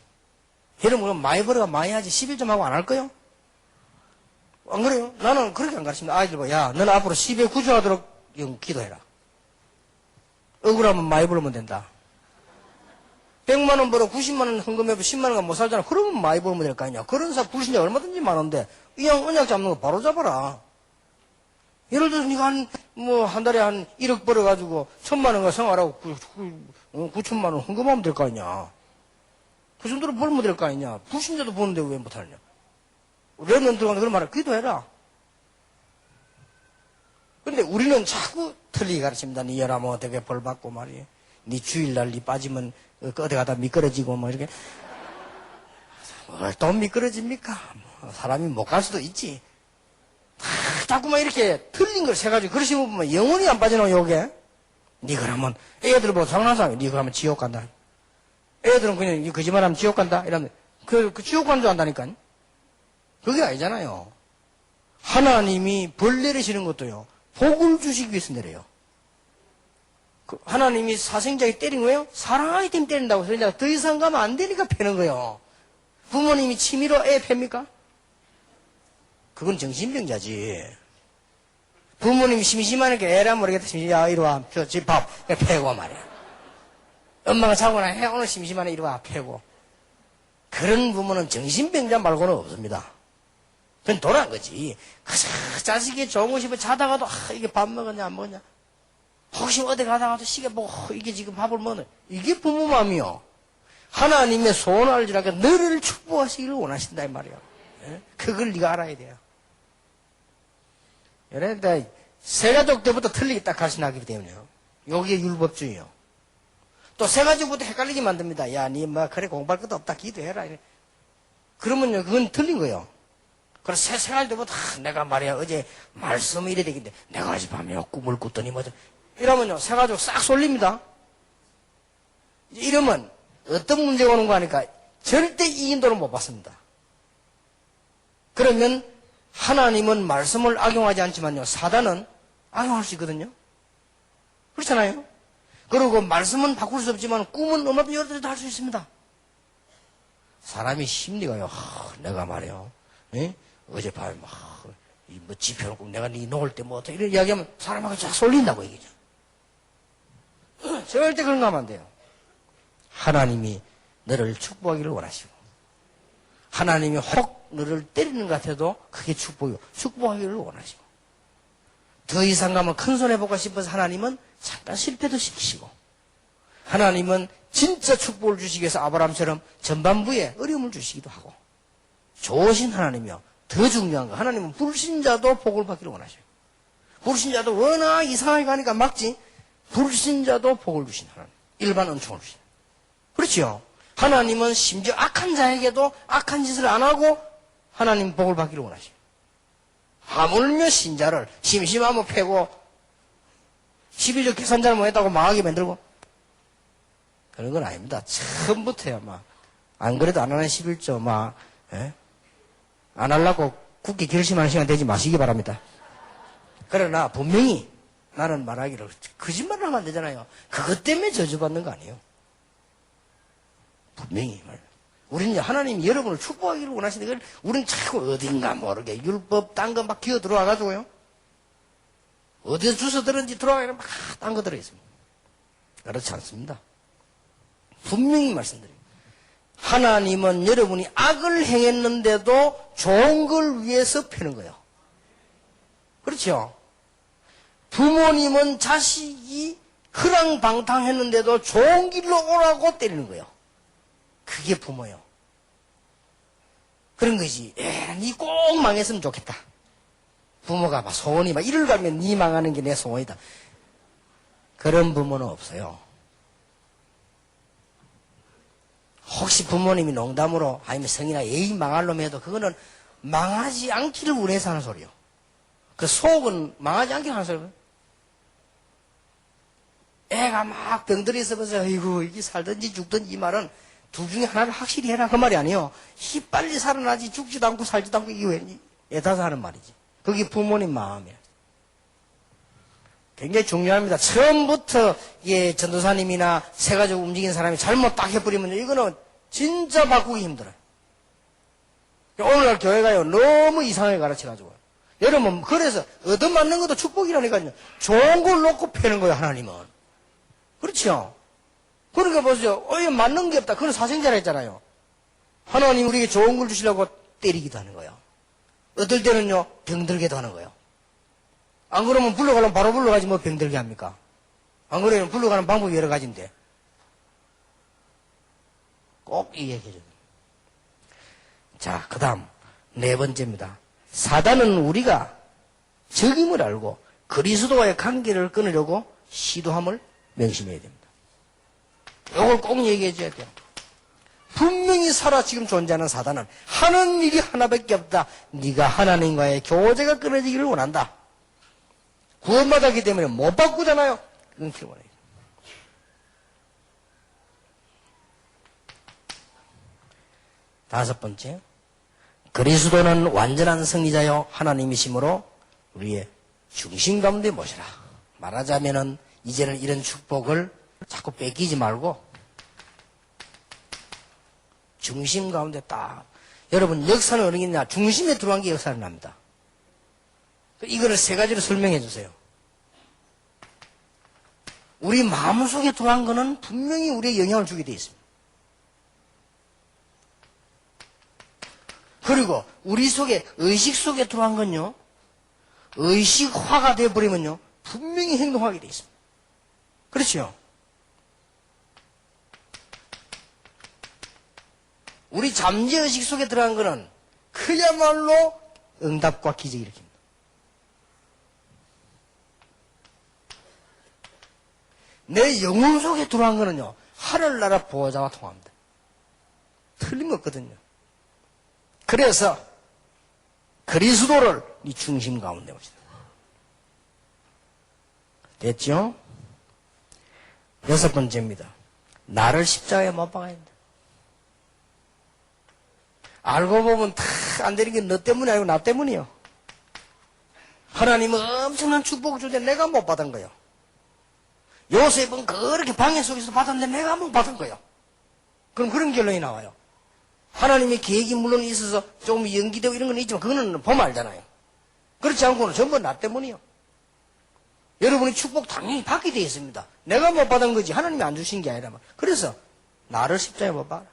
여러분 많이 벌어가 많이 하지 11조 하고 안 할 거요? 안 그래요? 나는 그렇게 안 가르칩니다. 아이들 봐. 야, 너는 앞으로 10에 구조하도록 기도해라. 억울하면 많이 벌면 된다. 100만 원 벌어 90만 원 헌금해도 10만 원가 못 살잖아. 그러면 많이 벌면 될 거 아니냐. 그런 사람 불신자 얼마든지 많은데 이왕 언약 잡는 거 바로 잡아라. 예를 들어서 네가 한 달에 한 1억 벌어가지고 1000만 원가 생활하고 9천만 원 헌금하면 될 거 아니냐. 그 정도로 벌면 될 거 아니냐. 불신자도 보는데 왜 못하느냐. 랩런트 들어가는데 그런 말을 기도해라. 근데 우리는 자꾸 틀리게 가르칩니다. 니 열하면 어떻게 벌 받고 말이에요. 니 주일날 니 빠지면 어디 가다 미끄러지고 뭐 이렇게. 뭘 또 미끄러집니까? 뭐 사람이 못 갈 수도 있지. 자꾸만 이렇게 틀린 걸 세가지고 그러시면 보면 영원히 안 빠지나 요게. 니 그러면 애들 보고 장난삼아. 니 그러면 지옥 간다. 애들은 그냥 니 거짓말하면 지옥 간다 이러면 그 지옥 가는 줄 안다니까. 그게 아니잖아요. 하나님이 벌 내리시는 것도요. 복을 주시기 위해서 내려요. 하나님이 사생자에게 때린 거예요? 사랑하기 때문에 때린다고 해서 이제 더 이상 가면 안 되니까 패는 거예요. 부모님이 취미로 애 팹니까? 그건 정신병자지. 부모님이 심심하니까 애라 모르겠다. 야, 이리 와. 집 밥. 패고 말이야. 엄마가 자고 나 오늘 심심하네. 이리 와. 패고. 그런 부모는 정신병자 말고는 없습니다. 그건 돌아간 거지. 자식이 좋은 거 싶어 자다가도, 이게 밥 먹었냐, 안 먹었냐. 혹시 어디 가다가도 시계 보고, 이게 지금 밥을 먹는. 이게 부모 마음이요. 하나님의 소원을 알지라니까 너를 축복하시기를 원하신다, 이 말이야. 그걸 네가 알아야 돼요. 그러니까, 세가족 때부터 틀리게 딱 가르쳐나기 때문에요. 여기에 율법주의요. 또 세가족부터 헷갈리게 만듭니다. 야, 니 뭐, 그래, 공부할 것도 없다. 기도해라. 그러면요, 그건 틀린 거예요. 그래서 생활 때부터 내가 말이야 어제 말씀이 이래 되겠는데 내가 어젯밤에 꿈을 꿨더니 뭐죠 이러면요 세가지고 싹 쏠립니다. 이러면 어떤 문제가 오는 거 하니까 절대 이 인도를 못 받습니다. 그러면 하나님은 말씀을 악용하지 않지만요 사단은 악용할 수 있거든요. 그렇잖아요. 그리고 말씀은 바꿀 수 없지만 꿈은 얼마든지 여러 가지 다 할 수 있습니다. 사람이 심리가요 내가 말이요 어젯밤에 뭐 지펴놓고 내가 네 놓을 때 뭐 어떻게 이런 이야기하면 사람하고 쫙 쏠린다고 얘기죠. 절대 그런 거 하면 안 돼요. 하나님이 너를 축복하기를 원하시고 하나님이 혹 너를 때리는 것 같아도 그게 축복이고 축복하기를 원하시고 더 이상 가면 큰 손 해볼까 싶어서 하나님은 잠깐 실패도 시키시고 하나님은 진짜 축복을 주시기 위해서 아브라함처럼 전반부에 어려움을 주시기도 하고 좋으신 하나님이요. 더 중요한 거 하나님은 불신자도 복을 받기를 원하셔요. 불신자도 워낙 이상하게 가니까 막지 불신자도 복을 주신 하나님. 일반 은총을 주신 그렇지요. 하나님은 심지어 악한 자에게도 악한 짓을 안 하고 하나님 복을 받기를 원하셔요. 하물며 신자를 심심하면 패고 12조 계산 잘못했다고 망하게 만들고 그런 건 아닙니다. 처음부터야 안 그래도 안 하는 11조 안 하려고 굳게 결심하는 시간 되지 마시기 바랍니다. 그러나 분명히 나는 말하기를 거짓말을 하면 안 되잖아요. 그것 때문에 저주받는 거 아니에요. 분명히 우리는 하나님이 여러분을 축복하기를 원하시는데 그걸 우리는 자꾸 어딘가 모르게 율법 딴 거 막 기어 들어와가지고요. 어디서 주워 들은지 들어와가지고 막 딴 거 들어있습니다. 그렇지 않습니다. 분명히 말씀드립니다. 하나님은 여러분이 악을 행했는데도 좋은 걸 위해서 패는 거예요. 그렇죠? 부모님은 자식이 허랑방탕했는데도 좋은 길로 오라고 때리는 거예요. 그게 부모예요. 그런 거지. 니 꼭 망했으면 좋겠다. 부모가 소원이 이를 가면 니 망하는 게 내 소원이다. 그런 부모는 없어요. 혹시 부모님이 농담으로 아니면 성이나 애인 망할 놈 해도 그거는 망하지 않기를 원해서 하는 소리요. 그 속은 망하지 않기를 하는 소리요. 애가 막 병들어 있어서 아이고 이게 살든지 죽든지 이 말은 둘 중에 하나를 확실히 해라 그 말이 아니에요. 이 빨리 살아나지 죽지도 않고 살지도 않고 이게 왜 애타서 하는 말이지. 그게 부모님 마음이에요. 굉장히 중요합니다. 처음부터 전도사님이나 세가지고 움직이는 사람이 잘못 딱 해버리면 이거는 진짜 바꾸기 힘들어요. 오늘날 교회가요 너무 이상하게 가르쳐가지고 여러분 그래서 얻어맞는 것도 축복이라니까요. 좋은 걸 놓고 패는 거예요. 하나님은. 그렇죠? 그러니까 보세요. 맞는 게 없다. 그건 사생자라 했잖아요. 하나님 우리에게 좋은 걸 주시려고 때리기도 하는 거예요. 어떨 때는요 병들게도 하는 거예요. 안 그러면 불러가려면 바로 불러가지 뭐 병들게 합니까? 안 그러면 불러가는 방법이 여러 가지인데 꼭 이 얘기해 줘요. 자, 그 다음 네 번째입니다. 사단은 우리가 적임을 알고 그리스도와의 관계를 끊으려고 시도함을 명심해야 됩니다. 이걸 꼭 얘기해 줘야 돼요. 분명히 살아 지금 존재하는 사단은 하는 일이 하나밖에 없다. 네가 하나님과의 교제가 끊어지기를 원한다. 구원받았기 때문에 못 바꾸잖아요. 끊기를 원해요. 다섯 번째, 그리스도는 완전한 승리자요 하나님이시므로 우리의 중심 가운데 모시라. 말하자면은 이제는 이런 축복을 자꾸 뺏기지 말고 중심 가운데 딱. 여러분 역사는 어느 게 있냐? 중심에 들어간 게 역사는 납니다. 이거를 세 가지로 설명해 주세요. 우리 마음속에 들어간 거는 분명히 우리의 영향을 주게 되어 있습니다. 그리고 우리 속에 의식 속에 들어간 건요. 의식화가 되어버리면요. 분명히 행동하게 되어 있습니다. 그렇죠? 우리 잠재의식 속에 들어간 거는 그야말로 응답과 기적을 일으킵니다. 내 영혼 속에 들어간 거는요. 하늘나라 보호자와 통합니다. 틀림없거든요. 그래서 그리스도를 네 중심 가운데 모시다. 됐죠? 여섯 번째입니다. 나를 십자가에 못 박아야 한다. 알고 보면 다 안 되는 게 너 때문이 아니고 나 때문이요. 하나님은 엄청난 축복을 주는데 내가 못 받은 거예요. 요셉은 그렇게 방해 속에서 받았는데 내가 못 받은 거예요. 그럼 그런 결론이 나와요. 하나님의 계획이 물론 있어서 조금 연기되고 이런 건 있지만 그거는 보면 알잖아요. 그렇지 않고는 전부 나 때문이요. 여러분이 축복 당연히 받게 되어 있습니다. 내가 못 받은 거지 하나님이 안 주신 게 아니라. 그래서 나를 십자가에 못 박아라.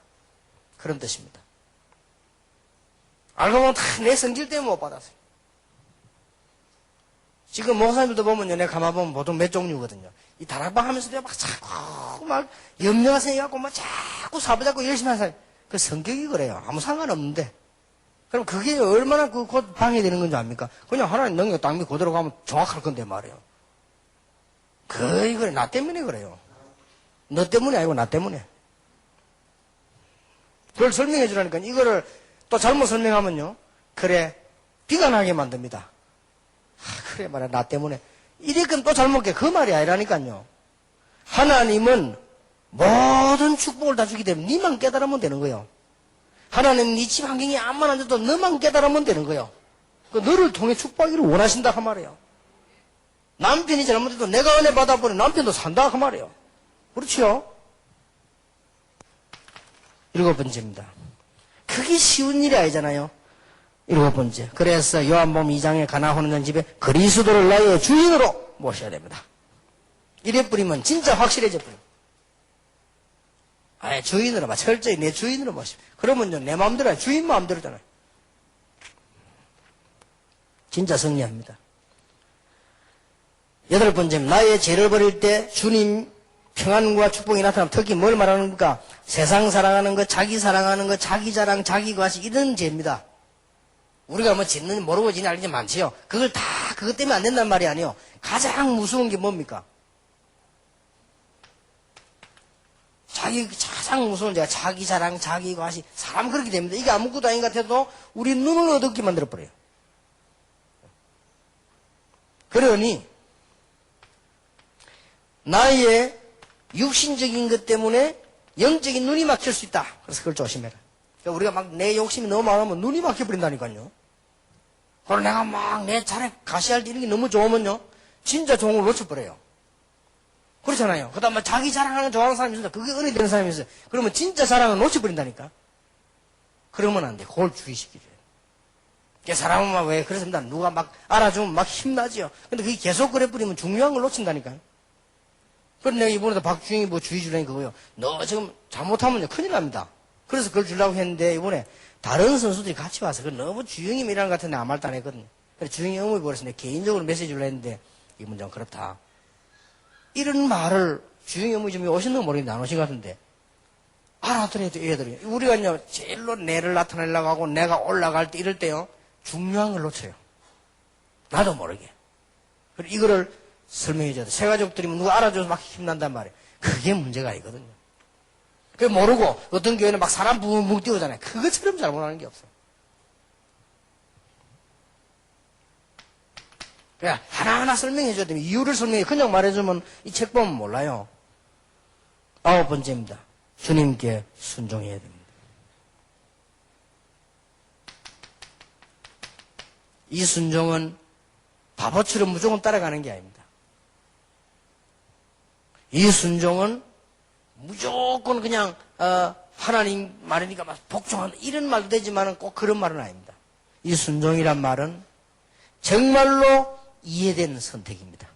그런 뜻입니다. 알고 보면 다 내 성질 때문에 못 받았어요. 지금 목사님들도 보면요. 내가 가만 보면 보통 몇 종류거든요. 이 다락방 하면서도 막 자꾸 막 염려가 생겨갖고 막 자꾸 사부잡고 열심히 하는 사람. 그 성격이 그래요. 아무 상관없는데. 그럼 그게 얼마나 곧 방해되는 건지 압니까? 그냥 하나님 능력 딱 믿고 그대로 가면 정확할 건데 말이에요. 거의 그래. 나 때문에 그래요. 너 때문이 아니고 나 때문에. 그걸 설명해 주라니까 이거를 또 잘못 설명하면요. 그래. 비관하게 만듭니다. 그래 말이야 나 때문에 이랬건 또 잘못 깨. 그 말이 아니라니까요. 하나님은 모든 축복을 다 주기 때문에 니만 깨달으면 되는 거예요. 하나님은 네 집 환경이 암만 안 돼도 너만 깨달으면 되는 거예요. 그 너를 통해 축복하기를 원하신다 그 말이에요. 남편이 잘못해도 내가 은혜 받아보니 남편도 산다 그 말이에요. 그렇지요? 7번째입니다. 그게 쉬운 일이 아니잖아요. 7번째. 그래서 요한복음 2장에 가나 혼인된 집에 그리스도를 나의 주인으로 모셔야 됩니다. 이래 뿌리면 진짜 확실해져 뿌려. 아예 주인으로 막 철저히 내 주인으로 모시고. 그러면요 내 마음대로 아니라 주인 마음대로잖아요. 진짜 승리합니다. 8번째는 나의 죄를 버릴 때 주님 평안과 축복이 나타나면 특히 뭘 말하는 겁니까? 세상 사랑하는 것, 자기 사랑하는 것, 자기 자랑, 자기 과시 이런 죄입니다. 우리가 뭐 짓는지 모르고 짓는 알지 많지요. 그걸 다 그것 때문에 안 된단 말이 아니에요. 가장 무서운 게 뭡니까? 가장 무서운 죄가 자기 자랑, 자기 과시. 사람 그렇게 됩니다. 이게 아무것도 아닌 것 같아도 우리 눈을 어둡게 만들어버려요. 그러니 나의 육신적인 것 때문에 영적인 눈이 막힐 수 있다. 그래서 그걸 조심해라. 그러니까 우리가 막 내 욕심이 너무 많으면 눈이 막혀버린다니까요. 그리고 내가 막 내 차례 가시할 때 이런 게 너무 좋으면요. 진짜 좋은 걸 놓쳐버려요. 그렇잖아요. 그 다음에 자기 자랑하는 좋아하는 사람이 있습니다. 그게 은혜 되는 사람이 있어요. 그러면 진짜 자랑을 놓쳐버린다니까. 그러면 안 돼. 그걸 주의시키죠. 사람은 막 왜 그렇습니다. 누가 막 알아주면 막 힘나지요. 근데 그게 계속 그래 버리면 중요한 걸 놓친다니까요. 그런데 내가 이번에도 박주영이 뭐 주의 주라니 그거요. 너 지금 잘못하면요 큰일 납니다. 그래서 그걸 주려고 했는데 이번에 다른 선수들이 같이 와서 그 너무 주영이 미라는 것 같은데 아무 말도 안 했거든요. 그래서 주영이 어머니 보고서 내가 개인적으로 메시지 주려 했는데 이분 좀 그렇다. 이런 말을 주영이 어머니 좀 오셨는 거 모르겠는데 안 오신 것 같은데 알아들어야죠 애들이. 우리가요 제일로 내를 나타내려고 하고 내가 올라갈 때 이럴 때요 중요한 걸 놓쳐요. 나도 모르게. 그리고 이거를 설명해줘야 돼. 새 가족들이 누가 알아줘서 막 힘난단 말이에요. 그게 문제가 아니거든요. 그게 모르고 어떤 교회는 막 사람 붕붕 띄우잖아요. 그것처럼 잘못하는 게 없어요. 그냥 하나하나 설명해줘야 돼요. 이유를 설명해. 그냥 말해주면 이 책 보면 몰라요. 9번째입니다. 주님께 순종해야 됩니다. 이 순종은 바보처럼 무조건 따라가는 게 아닙니다. 이 순종은 무조건 그냥 하나님 말이니까 막 복종하는 이런 말도 되지만 꼭 그런 말은 아닙니다. 이 순종이란 말은 정말로 이해된 선택입니다.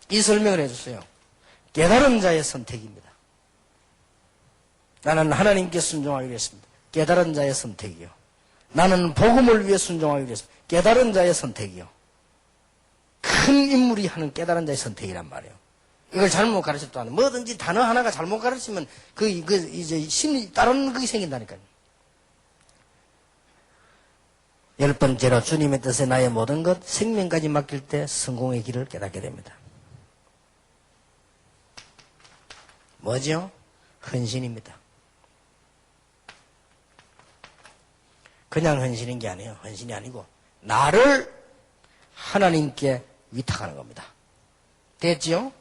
이 설명을 해줬어요. 깨달은 자의 선택입니다. 나는 하나님께 순종하기로 했습니다. 깨달은 자의 선택이요. 나는 복음을 위해 순종하기로 했습니다. 깨달은 자의 선택이요. 큰 인물이 하는 깨달은 자의 선택이란 말이에요. 이걸 잘못 가르쳤다 하는 뭐든지 단어 하나가 잘못 가르치면 이제 심리 다른 그게 생긴다니까요. 10번째로 주님의 뜻에 나의 모든 것 생명까지 맡길 때 성공의 길을 깨닫게 됩니다. 뭐죠? 헌신입니다. 그냥 헌신인 게 아니에요. 헌신이 아니고 나를 하나님께 위탁하는 겁니다. 됐지요?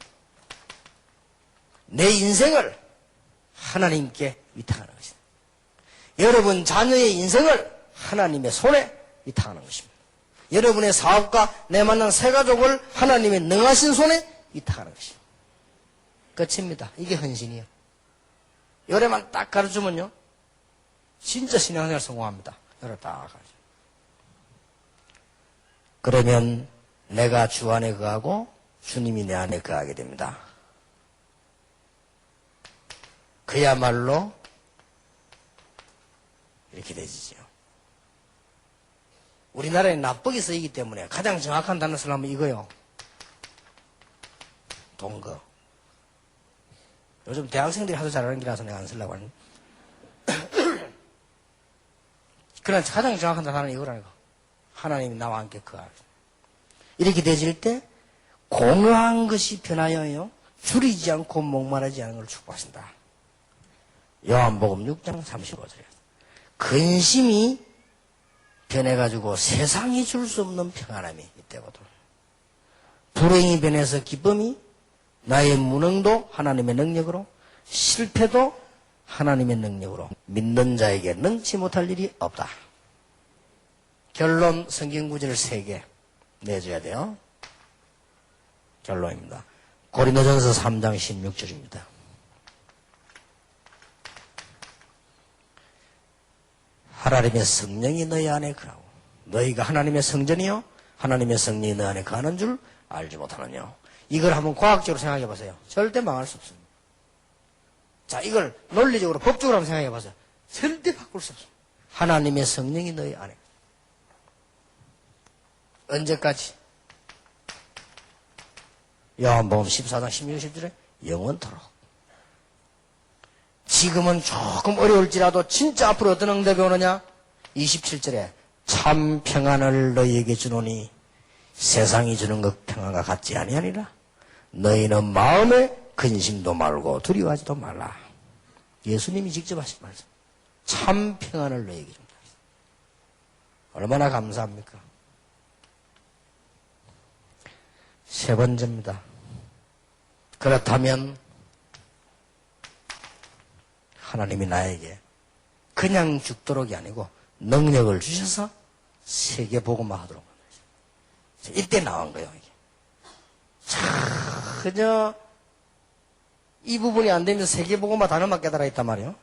내 인생을 하나님께 위탁하는 것입니다. 여러분 자녀의 인생을 하나님의 손에 위탁하는 것입니다. 여러분의 사업과 내 만난 새 가족을 하나님의 능하신 손에 위탁하는 것입니다. 끝입니다. 이게 헌신이에요. 요래만 딱 가르치면요 진짜 신앙생활 성공합니다. 요래 딱 가르쳐. 그러면 내가 주 안에 거하고 주님이 내 안에 거하게 됩니다. 그야말로 이렇게 되지죠. 우리나라에 납북이 쓰이기 때문에 가장 정확한 단어 쓰려면 이거요. 동거. 요즘 대학생들이 하도 잘하는 게라서 내가 안 쓰려고 하는. 그러나 가장 정확한 단어는 이거라는 거. 하나님이 나와 함께 거하라. 이렇게 되질 때 공허한 것이 변하여요. 줄이지 않고 목마르지 않은 걸 축복하신다. 요한복음 6장 35절에 근심이 변해가지고 세상이 줄 수 없는 평안함이 있다거든. 불행이 변해서 기쁨이, 나의 무능도 하나님의 능력으로, 실패도 하나님의 능력으로, 믿는 자에게 능치 못할 일이 없다. 결론 성경 구절 3개 내줘야 돼요. 결론입니다. 고린도전서 3장 16절입니다. 하나님의 성령이 너희 안에 거하고 너희가 하나님의 성전이요 하나님의 성령이 너희 안에 거하는 줄 알지 못하느냐. 이걸 한번 과학적으로 생각해 보세요. 절대 망할 수 없습니다. 자, 이걸 논리적으로 법적으로 한번 생각해 보세요. 절대 바꿀 수 없습니다. 하나님의 성령이 너희 안에. 언제까지? 요한복음 14장 16, 17절에 영원토록. 지금은 조금 어려울지라도 진짜 앞으로 어떤 응답이 오느냐? 27절에 참 평안을 너희에게 주노니 세상이 주는 것 평안과 같지 아니하니라. 너희는 마음에 근심도 말고 두려워하지도 말라. 예수님이 직접 하신 말씀. 참 평안을 너희에게 준다. 얼마나 감사합니까? 세 번째입니다. 그렇다면 하나님이 나에게 그냥 죽도록이 아니고 능력을 주셔서 세계복음화 하도록 만드셨어요. 이때 나온 거예요. 이게. 자, 그저 이 부분이 안 되면 세계복음화 단어만 깨달아 있단 말이에요.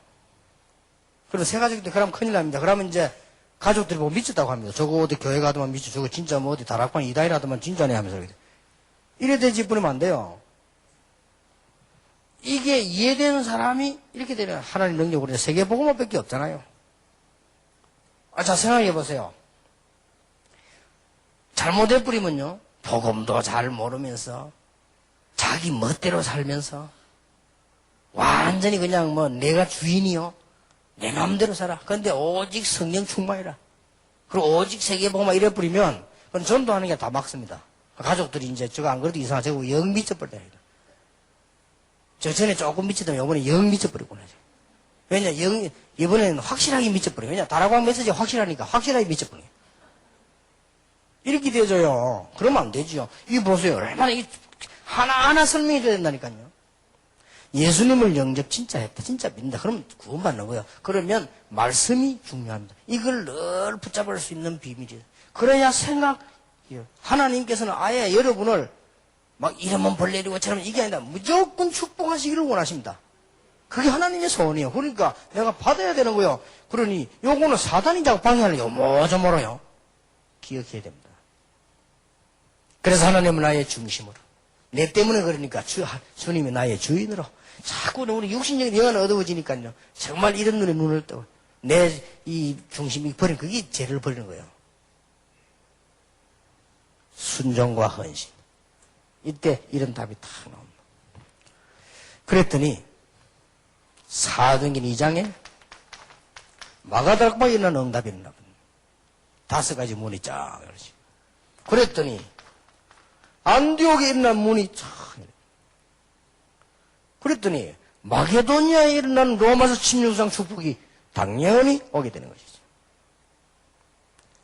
그럼 세 가족들 그러면 큰일 납니다. 그러면 이제 가족들이 보고 미쳤다고 합니다. 저거 어디 교회 가더만 미쳐. 저거 진짜 뭐 어디 다락방 이다일 하더만 진짜네 하면서. 이래 되지 뿐이면 안 돼요. 이게 이해되는 사람이 이렇게 되면 하나님 능력으로 세계복음화밖에 없잖아요. 자, 생각해 보세요. 잘못해 버리면요, 복음도 잘 모르면서 자기 멋대로 살면서 완전히 그냥 뭐 내가 주인이요, 내 마음대로 살아. 그런데 오직 성령 충만이라. 그리고 오직 세계복음화 이래 버리면 그건 전도하는 게 다 막습니다. 가족들이 이제 저거 안 그래도 이상하 저거 영 미쳐버려요. 저 전에 조금 미치더니 이번에 영 미쳐버리구나. 왜냐, 이번에는 확실하게 미쳐버려요. 왜냐, 다락방 메시지가 확실하니까 확실하게 미쳐버려요. 이렇게 되어져요. 그러면 안 되죠. 이거 보세요. 얼마나 하나하나 설명해 줘야 된다니까요. 예수님을 영접 진짜 했다. 진짜 믿는다. 그러면 구원받는 거예요. 그러면 말씀이 중요합니다. 이걸 늘 붙잡을 수 있는 비밀이에요. 그래야 하나님께서는 아예 여러분을 막 이러면 벌 내리고 저러면 이게 아니라 무조건 축복하시기를 원하십니다. 그게 하나님의 소원이에요. 그러니까 내가 받아야 되는 거예요. 그러니 요거는 사단이 자꾸 방해하려고 뭐저뭐로요. 기억해야 됩니다. 그래서 하나님은 나의 중심으로, 내 때문에 그러니까 주님이 나의 주인으로 자꾸 우리 육신적인 영혼은 어두워지니까요. 정말 이런 눈에 눈을 떠 내 이 중심이 버린 그게 죄를 버리는 거예요. 순종과 헌신. 이때 이런 답이 딱 나옵니다. 그랬더니 사도행전 2장에 마가다락방에 일어난 응답이 일어나. 5가지 문이 쫙 열리지. 그랬더니 안디옥에 일어난 문이 쫙 열리지. 그랬더니 마게도니아에 일어난 로마서 16장 축복이 당연히 오게 되는 것이죠.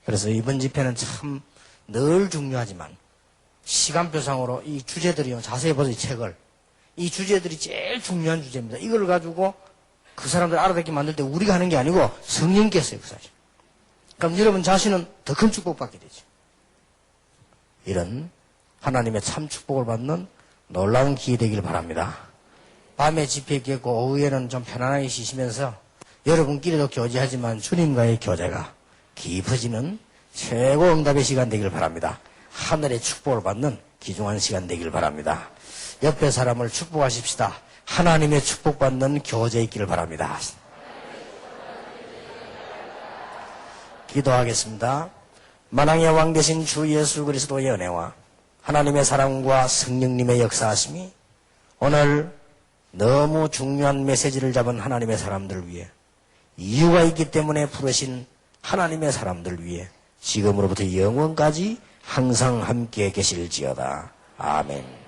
그래서 이번 집회는 참 늘 중요하지만 시간표상으로 이 주제들이요, 자세히 보세요. 이 책을. 이 주제들이 제일 중요한 주제입니다. 이걸 가지고 그 사람들 알아듣게 만들 때 우리가 하는 게 아니고 성령께서 역사하죠. 그럼 여러분 자신은 더 큰 축복받게 되죠. 이런 하나님의 참 축복을 받는 놀라운 기회 되길 바랍니다. 밤에 집회 있겠고 오후에는 좀 편안하게 쉬시면서 여러분끼리도 교제하지만 주님과의 교제가 깊어지는 최고 응답의 시간 되길 바랍니다. 하늘의 축복을 받는 귀중한 시간 되길 바랍니다. 옆에 사람을 축복하십시다. 하나님의 축복받는 교제 있기를 바랍니다. 기도하겠습니다. 만왕의 왕 되신 주 예수 그리스도의 은혜와 하나님의 사랑과 성령님의 역사하심이 오늘 너무 중요한 메시지를 잡은 하나님의 사람들 위해, 이유가 있기 때문에 부르신 하나님의 사람들 위해 지금으로부터 영원까지 항상 함께 계실지어다. 아멘.